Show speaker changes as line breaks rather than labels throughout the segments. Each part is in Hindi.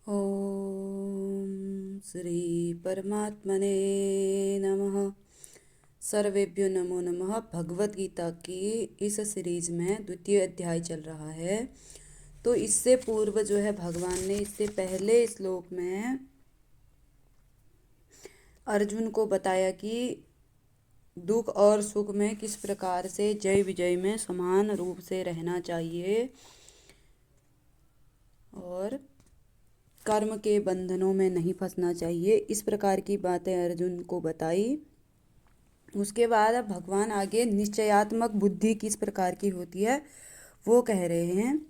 ओम श्री परमात्मने नमः। सर्वेभ्यो नमो नमः। भगवत गीता की इस सीरीज में द्वितीय अध्याय चल रहा है। तो इससे पूर्व जो है भगवान ने इससे पहले श्लोक में अर्जुन को बताया कि दुख और सुख में किस प्रकार से जय विजय में समान रूप से रहना चाहिए और कर्म के बंधनों में नहीं फंसना चाहिए। इस प्रकार की बातें अर्जुन को बताई। उसके बाद अब भगवान आगे निश्चयात्मक बुद्धि किस प्रकार की होती है वो कह रहे हैं।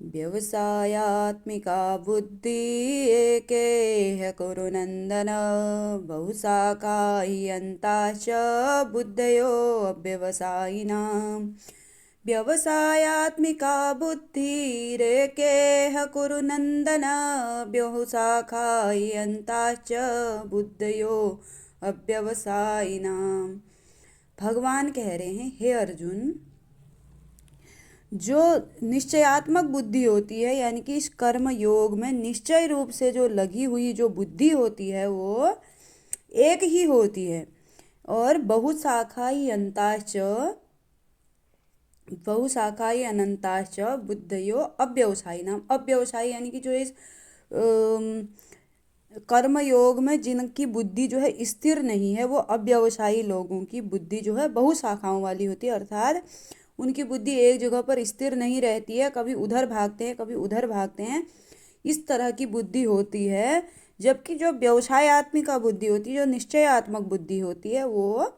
व्यवसायात्मिका बुद्धि एकेह कुरु नंदन बहुशाखा ह्यन्ताश्च बुद्धयो अव्यवसायिनाम्। व्यवसायात्मिका बुद्धिरेकेह कुरु नंदन बहुशाखा ह्यन्ताश्च बुद्धयो अव्यवसायिनाम्। भगवान कह रहे हैं, हे अर्जुन, जो निश्चयात्मक बुद्धि होती है यानी कि इस कर्म योग में निश्चय रूप से जो लगी हुई जो बुद्धि होती है वो एक ही होती है। और बहुशाखाई अनंताश्च बुद्धयो अव्यवसायी नाम। अव्यवसायी यानी कि जो इस कर्म योग में जिनकी बुद्धि जो है स्थिर नहीं है वो अव्यवसायी लोगों की बुद्धि जो है बहुशाखाओं वाली होती है। अर्थात उनकी बुद्धि एक जगह पर स्थिर नहीं रहती है, कभी उधर भागते हैं कभी उधर भागते हैं, इस तरह की बुद्धि होती है। जबकि जो व्यवसायत्मिका बुद्धि होती है, जो निश्चयात्मक बुद्धि होती है, वो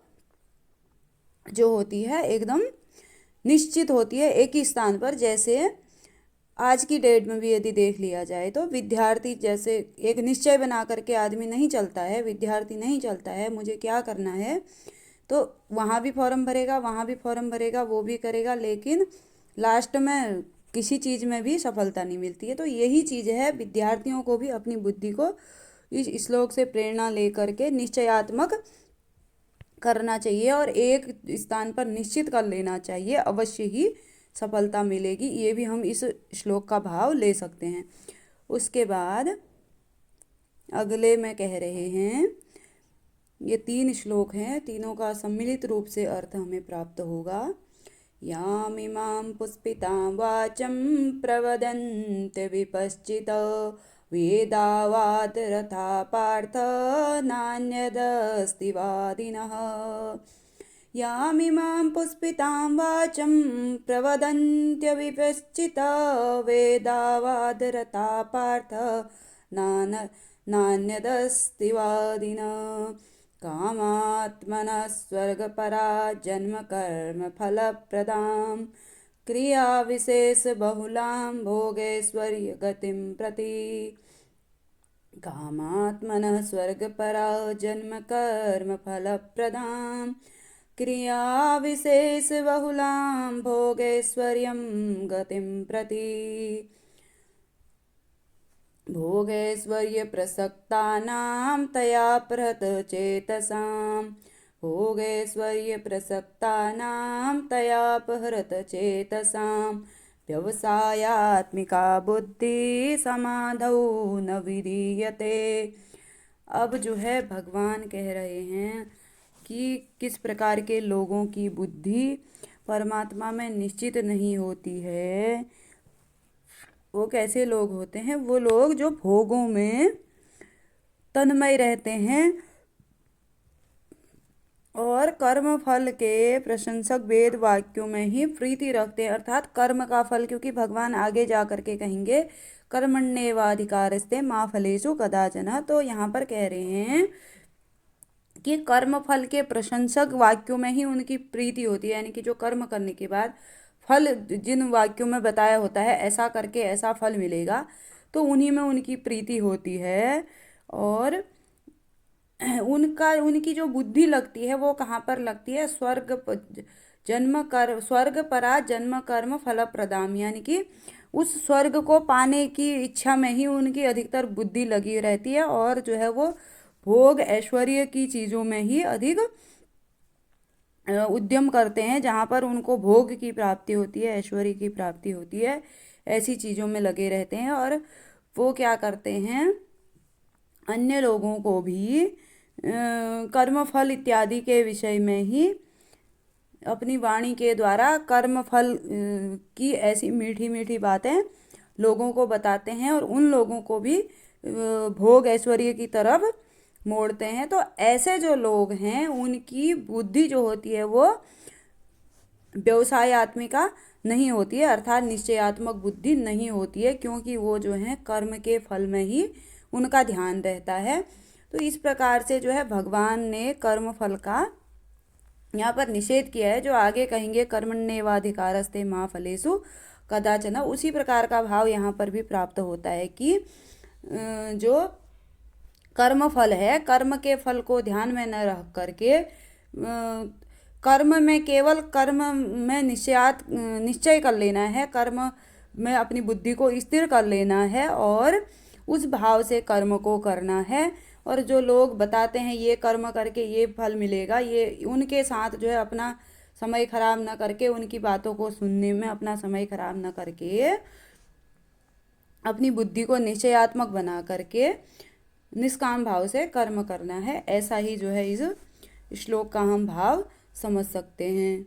जो होती है एकदम निश्चित होती है एक ही स्थान पर। जैसे आज की डेट में भी यदि देख लिया जाए तो विद्यार्थी जैसे एक निश्चय बना करके आदमी नहीं चलता है, विद्यार्थी नहीं चलता है, मुझे क्या करना है, तो वहाँ भी फॉर्म भरेगा वहाँ भी फॉर्म भरेगा वो भी करेगा, लेकिन लास्ट में किसी चीज़ में भी सफलता नहीं मिलती है। तो यही चीज़ है, विद्यार्थियों को भी अपनी बुद्धि को इस श्लोक से प्रेरणा लेकर के निश्चयात्मक करना चाहिए और एक स्थान पर निश्चित कर लेना चाहिए, अवश्य ही सफलता मिलेगी। ये भी हम इस श्लोक का भाव ले सकते हैं। उसके बाद अगले में कह रहे हैं, ये 3 श्लोक हैं, तीनों का सम्मिलित रूप से अर्थ हमें प्राप्त होगा। यामिमां पुष्पितां वाचं प्रवदन्ति विपश्चित वेदावाद रथा पार्थ नान्यदस्ति वादिनः। यामिमां पुष्पितां वाचं प्रवदन्त्य विपश्चित वेदावाद रथा पार्थ नान्यदस्ति वादिनः। कामात्मनः स्वर्गपरा जन्मकर्म फलप्रदां क्रियाविशेषबहुलां भोगैश्वर्यगतिं प्रति। कामात्मनः स्वर्गपरा जन्मकर्म फलप्रदां क्रियाविशेषबहुलां भोगैश्वर्यं गतिं प्रति। भोगैश्वर्यप्रसक्तानां तया प्रहतचेतसां भोगैश्वर्यप्रसक्तानां तयापहृतचेतसां व्यवसायात्मिका बुद्धि समाधौ न विधीयते। अब जो है भगवान कह रहे हैं कि किस प्रकार के लोगों की बुद्धि परमात्मा में निश्चित नहीं होती है। वो कैसे लोग होते हैं? वो लोग जो भोगों में तन्मय रहते हैं और कर्म फल के प्रशंसक वेद वाक्यों में ही प्रीति रखते हैं। अर्थात कर्म का फल, क्योंकि भगवान आगे जा करके कहेंगे कर्मण्येवाधिकारस्ते मा फलेषु कदाचन। तो यहाँ पर कह रहे हैं कि कर्म फल के प्रशंसक वाक्यों में ही उनकी प्रीति होती है, यानी कि जो कर्म करने के बाद फल जिन वाक्यों में बताया होता है ऐसा करके ऐसा फल मिलेगा, तो उन्हीं में उनकी प्रीति होती है। और उनकी जो बुद्धि लगती है वो कहाँ पर लगती है? स्वर्ग परा जन्म कर्म फल प्रदाम, यानी कि उस स्वर्ग को पाने की इच्छा में ही उनकी अधिकतर बुद्धि लगी रहती है और जो है वो भोग ऐश्वर्य की चीज़ों में ही अधिक उद्यम करते हैं, जहाँ पर उनको भोग की प्राप्ति होती है, ऐश्वर्य की प्राप्ति होती है। ऐसी चीज़ों में लगे रहते हैं और वो क्या करते हैं, अन्य लोगों को भी कर्मफल इत्यादि के विषय में ही अपनी वाणी के द्वारा कर्मफल की ऐसी मीठी मीठी बातें लोगों को बताते हैं और उन लोगों को भी भोग ऐश्वर्य की तरफ मोड़ते हैं। तो ऐसे जो लोग हैं उनकी बुद्धि जो होती है वो व्यवसायत्मिका नहीं होती है, अर्थात निश्चयात्मक बुद्धि नहीं होती है, क्योंकि वो जो है कर्म के फल में ही उनका ध्यान रहता है। तो इस प्रकार से जो है भगवान ने कर्म फल का यहाँ पर निषेध किया है। जो आगे कहेंगे कर्मण्येवाधिकारस्ते मा फलेषु कदाचन, उसी प्रकार का भाव यहाँ पर भी प्राप्त होता है कि जो कर्म फल है, कर्म के फल को ध्यान में न रख करके कर्म में केवल कर्म में निश्चय कर लेना है, कर्म में अपनी बुद्धि को स्थिर कर लेना है और उस भाव से कर्म को करना है। और जो लोग बताते हैं ये कर्म करके ये फल मिलेगा, ये उनके साथ जो है अपना समय खराब ना करके, उनकी बातों को सुनने में अपना समय खराब ना करके अपनी बुद्धि को निश्चयात्मक बना करके निष्काम भाव से कर्म करना है। ऐसा ही जो है इस श्लोक का हम भाव समझ सकते हैं।